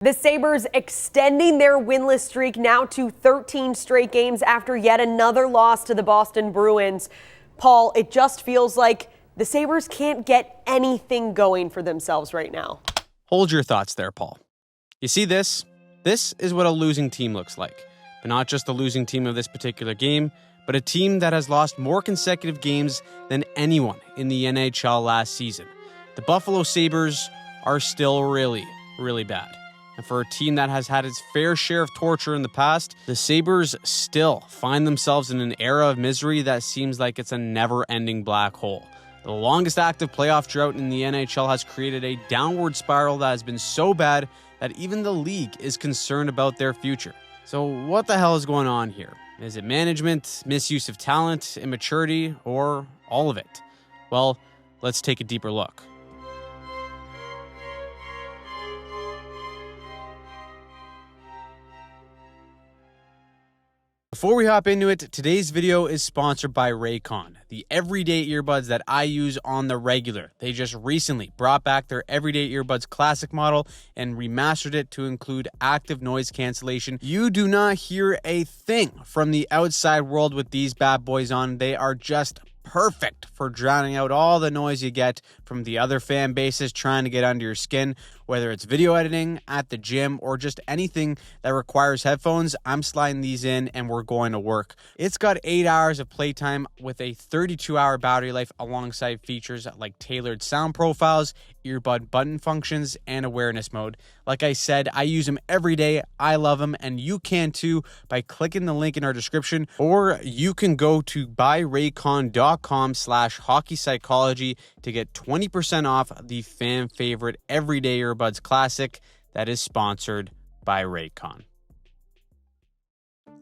The Sabres extending their winless streak now to 13 straight games after yet another loss to the Boston Bruins. Paul, it just feels like the Sabres can't get anything going for themselves right now. Hold your thoughts there, Paul. You see this? This is what a losing team looks like. But not just the losing team of this particular game, but a team that has lost more consecutive games than anyone in the NHL last season. The Buffalo Sabres are still really, really bad. And for a team that has had its fair share of torture in the past, the Sabres still find themselves in an era of misery that seems like it's a never-ending black hole. The longest active playoff drought in the NHL has created a downward spiral that has been so bad that even the league is concerned about their future. So what the hell is going on here? Is it management, misuse of talent, immaturity, or all of it? Well, let's take a deeper look. Before we hop into it, today's video is sponsored by Raycon, the everyday earbuds that I use on the regular. They just recently brought back their everyday earbuds classic model and remastered it to include active noise cancellation. You do not hear a thing from the outside world with these bad boys on. They are just perfect for drowning out all the noise you get from the other fan bases trying to get under your skin, whether it's video editing, at the gym, or just anything that requires headphones. I'm sliding these in and we're going to work. It's got 8 hours of playtime with a 32-hour battery life alongside features like tailored sound profiles, earbud button functions, and awareness mode. Like I said, I use them every day. I love them, and you can too by clicking the link in our description, or you can go to buyraycon.com/hockeypsychology to get 20% off the fan favorite everyday earbuds classic that is sponsored by Raycon.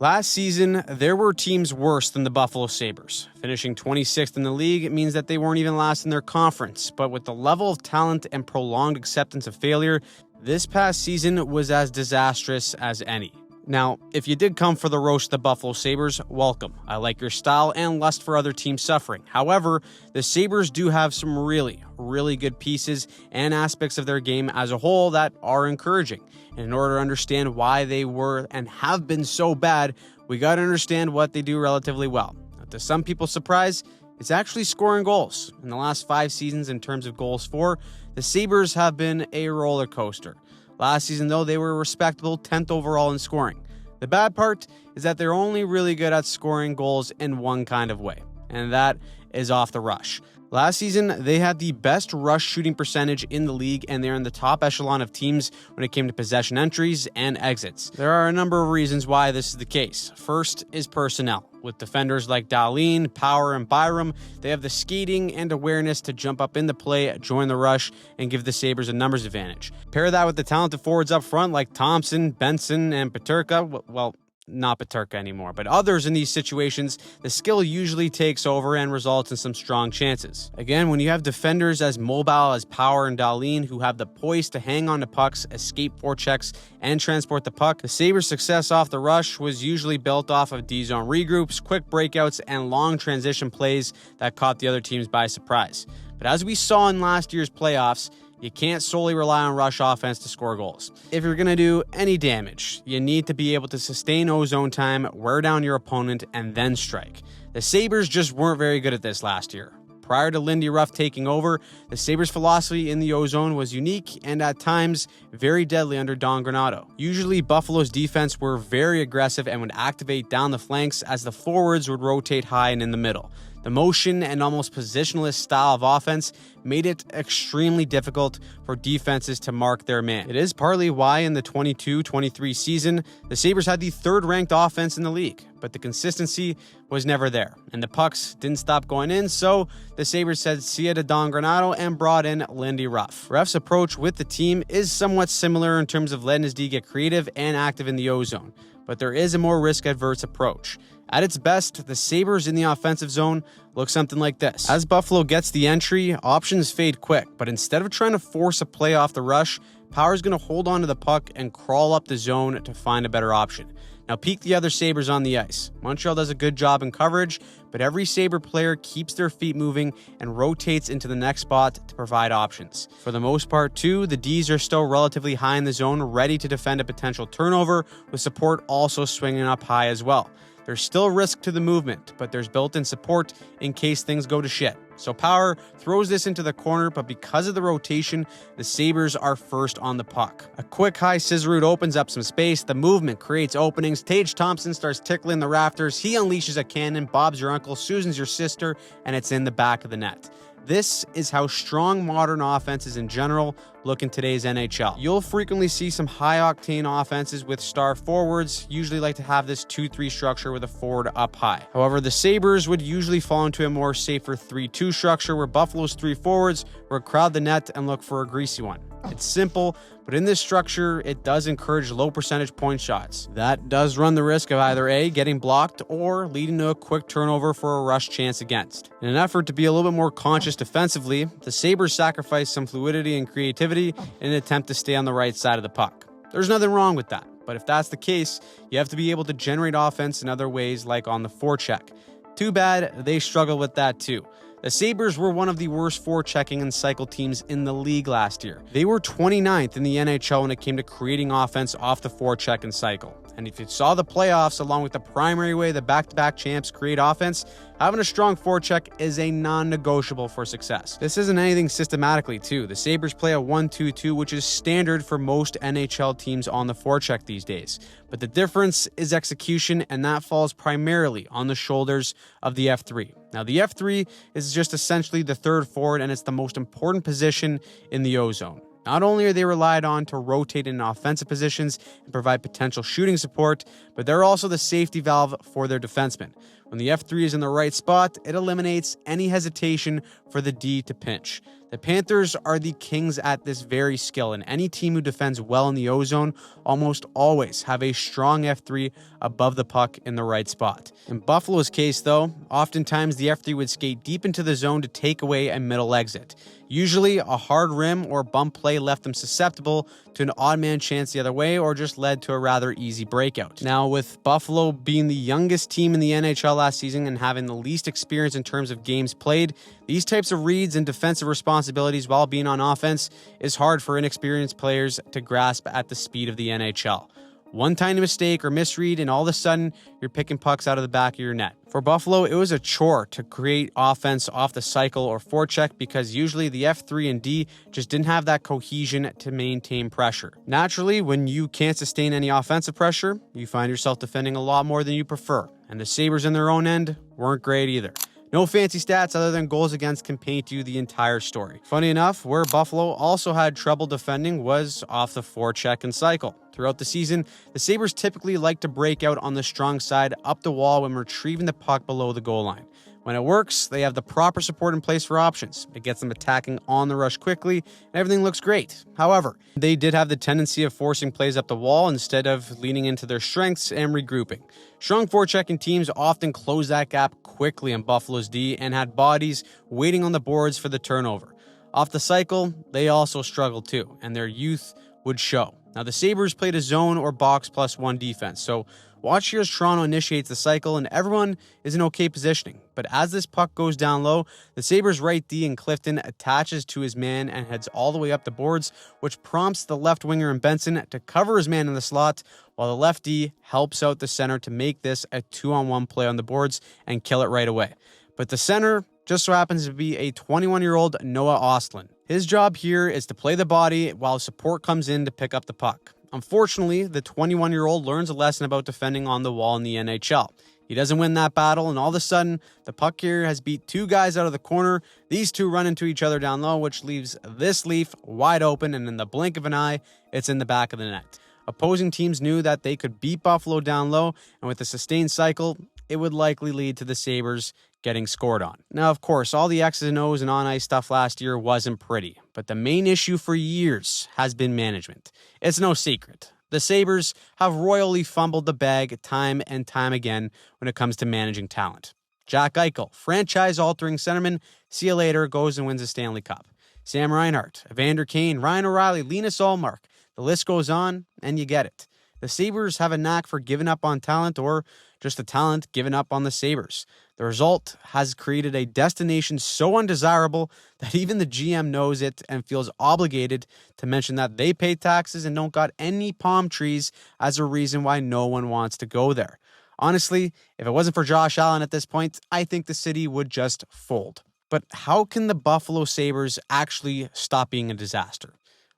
Last season, there were teams worse than the Buffalo Sabres. Finishing 26th in the league means that they weren't even last in their conference, but with the level of talent and prolonged acceptance of failure, this past season was as disastrous as any. Now, if you did come for the roast of the Buffalo Sabres, welcome. I like your style and lust for other teams suffering. However, the Sabres do have some really good pieces and aspects of their game as a whole that are encouraging. And in order to understand why they were and have been so bad, we got to understand what they do relatively well. Now, to some people's surprise, it's actually scoring goals. In the last 5 seasons in terms of goals for, the Sabres have been a roller coaster. Last season, though, they were a respectable 10th overall in scoring. The bad part is that they're only really good at scoring goals in one kind of way, and that is off the rush. Last season, they had the best rush shooting percentage in the league, and they're in the top echelon of teams when it came to possession entries and exits. There are a number of reasons why this is the case. First is personnel. With defenders like Dahlin, Power, and Byram, they have the skating and awareness to jump up in the play, join the rush, and give the Sabres a numbers advantage. Pair that with the talented forwards up front like Thompson, Benson, and Peterka. Well, not Peterka anymore, but others in these situations, the skill usually takes over and results in some strong chances. Again, when you have defenders as mobile as Power and Dahlin who have the poise to hang on to pucks, escape forechecks, and transport the puck, the Sabres' success off the rush was usually built off of D-zone regroups, quick breakouts, and long transition plays that caught the other teams by surprise. But as we saw in last year's playoffs, you can't solely rely on rush offense to score goals. If you're going to do any damage, you need to be able to sustain O-zone time, wear down your opponent, and then strike. The Sabres just weren't very good at this last year. Prior to Lindy Ruff taking over, the Sabres' philosophy in the O-zone was unique and at times very deadly under Don Granato. Usually, Buffalo's defense were very aggressive and would activate down the flanks as the forwards would rotate high and in the middle. The motion and almost positionless style of offense made it extremely difficult for defenses to mark their man. It is partly why in the 22-23 season, the Sabres had the 3rd-ranked offense in the league, but the consistency was never there, and the pucks didn't stop going in, so the Sabres said see ya to Don Granato and brought in Lindy Ruff. Ruff's approach with the team is somewhat similar in terms of letting his D get creative and active in the O-zone, but there is a more risk-averse approach. At its best, the Sabres in the offensive zone look something like this. As Buffalo gets the entry, options fade quick, but instead of trying to force a play off the rush, Power's going to hold on to the puck and crawl up the zone to find a better option. Now peek the other Sabres on the ice. Montreal does a good job in coverage, but every Sabre player keeps their feet moving and rotates into the next spot to provide options. For the most part too, the Ds are still relatively high in the zone, ready to defend a potential turnover, with support also swinging up high as well. There's still risk to the movement, but there's built-in support in case things go to shit. So Power throws this into the corner, but because of the rotation, the Sabres are first on the puck. A quick high scissor route opens up some space. The movement creates openings. Tage Thompson starts tickling the rafters. He unleashes a cannon. Bob's your uncle, Susan's your sister, and it's in the back of the net. This is how strong modern offenses in general look in today's NHL. You'll frequently see some high-octane offenses with star forwards, usually like to have this 2-3 structure with a forward up high. However, the Sabres would usually fall into a more safer 3-2 structure where Buffalo's 3 forwards would crowd the net and look for a greasy one. It's simple, but in this structure, it does encourage low percentage point shots. That does run the risk of either A, getting blocked, or leading to a quick turnover for a rush chance against. In an effort to be a little bit more conscious defensively, the Sabres sacrifice some fluidity and creativity in an attempt to stay on the right side of the puck. There's nothing wrong with that, but if that's the case, you have to be able to generate offense in other ways like on the forecheck. Too bad they struggle with that too. The Sabres were one of the worst forechecking and cycle teams in the league last year. They were 29th in the NHL when it came to creating offense off the forecheck and cycle. And if you saw the playoffs along with the primary way the back-to-back champs create offense, having a strong forecheck is a non-negotiable for success. This isn't anything systematically too. The Sabres play a 1-2-2, which is standard for most NHL teams on the forecheck these days. But the difference is execution, and that falls primarily on the shoulders of the F3. Now, the F3 is just essentially the third forward, and it's the most important position in the O zone. Not only are they relied on to rotate in offensive positions and provide potential shooting support, but they're also the safety valve for their defensemen. When the F3 is in the right spot, it eliminates any hesitation for the D to pinch. The Panthers are the kings at this very skill, and any team who defends well in the O zone almost always have a strong F3 above the puck in the right spot. In Buffalo's case, though, oftentimes the F3 would skate deep into the zone to take away a middle exit. Usually, a hard rim or bump play left them susceptible to an odd man chance the other way, or just led to a rather easy breakout. Now, with Buffalo being the youngest team in the NHL last season and having the least experience in terms of games played, these types of reads and defensive responsibilities while being on offense is hard for inexperienced players to grasp at the speed of the NHL. One tiny mistake or misread, and all of a sudden, you're picking pucks out of the back of your net. For Buffalo, it was a chore to create offense off the cycle or forecheck because usually the F3 and D just didn't have that cohesion to maintain pressure. Naturally, when you can't sustain any offensive pressure, you find yourself defending a lot more than you prefer. And the Sabres in their own end weren't great either. No fancy stats other than goals against can paint you the entire story. Funny enough, where Buffalo also had trouble defending was off the forecheck and cycle. Throughout the season, the Sabres typically like to break out on the strong side up the wall when retrieving the puck below the goal line. When it works, they have the proper support in place for options. It gets them attacking on the rush quickly, and everything looks great. However, they did have the tendency of forcing plays up the wall instead of leaning into their strengths and regrouping. Strong forechecking teams often close that gap quickly in Buffalo's D and had bodies waiting on the boards for the turnover. Off the cycle, they also struggled too, and their youth would show. Now, the Sabres played a zone or box +1 defense, so watch here as Toronto initiates the cycle and everyone is in okay positioning. But as this puck goes down low, the Sabres' right D in Clifton attaches to his man and heads all the way up the boards, which prompts the left winger in Benson to cover his man in the slot, while the left D helps out the center to make this a 2-on-1 play on the boards and kill it right away. But the center just so happens to be a 21-year-old Noah Ostlund. His job here is to play the body while support comes in to pick up the puck. Unfortunately, the 21-year-old learns a lesson about defending on the wall in the NHL. He doesn't win that battle, and all of a sudden, the puck here has beat two guys out of the corner. These two run into each other down low, which leaves this leaf wide open, and in the blink of an eye, it's in the back of the net. Opposing teams knew that they could beat Buffalo down low, and with a sustained cycle, it would likely lead to the Sabres getting scored on. Now, of course, all the X's and O's and on-ice stuff last year wasn't pretty, but the main issue for years has been management. It's no secret. The Sabres have royally fumbled the bag time and time again when it comes to managing talent. Jack Eichel, franchise-altering centerman, see you later, goes and wins a Stanley Cup. Sam Reinhart, Evander Kane, Ryan O'Reilly, Linus Ullmark. The list goes on, and you get it. The Sabres have a knack for giving up on talent, or just the talent giving up on the Sabres. The result has created a destination so undesirable that even the GM knows it and feels obligated to mention that they pay taxes and don't got any palm trees as a reason why no one wants to go there. Honestly, if it wasn't for Josh Allen at this point, I think the city would just fold. But how can the Buffalo Sabres actually stop being a disaster?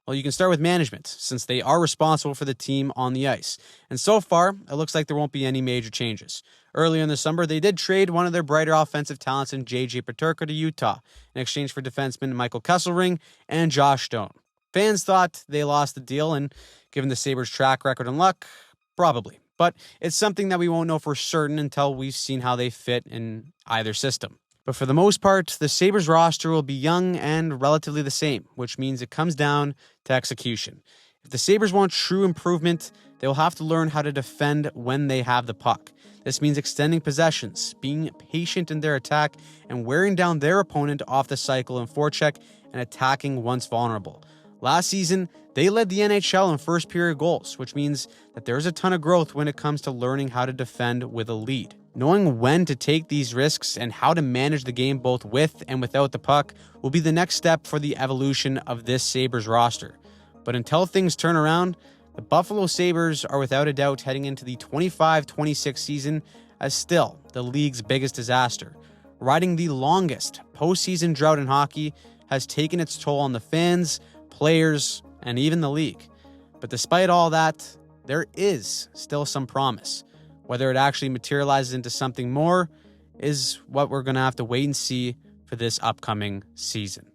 Well, you can start with management, since they are responsible for the team on the ice. And so far, it looks like there won't be any major changes. Earlier in the summer, they did trade one of their brighter offensive talents in J.J. Peterka to Utah in exchange for defensemen Michael Kesselring and Josh Stone. Fans thought they lost the deal, and given the Sabres' track record and luck, probably. But it's something that we won't know for certain until we've seen how they fit in either system. But for the most part, the Sabres roster will be young and relatively the same, which means it comes down to execution. If the Sabres want true improvement, they will have to learn how to defend when they have the puck. This means extending possessions, being patient in their attack, and wearing down their opponent off the cycle in forecheck and attacking once vulnerable. Last season, they led the NHL in first period goals, which means that there's a ton of growth when it comes to learning how to defend with a lead. Knowing when to take these risks and how to manage the game both with and without the puck will be the next step for the evolution of this Sabres roster. But until things turn around, the Buffalo Sabres are without a doubt heading into the 25-26 season as still the league's biggest disaster. Riding the longest postseason drought in hockey has taken its toll on the fans, players, and even the league. But despite all that, there is still some promise. Whether it actually materializes into something more is what we're going to have to wait and see for this upcoming season.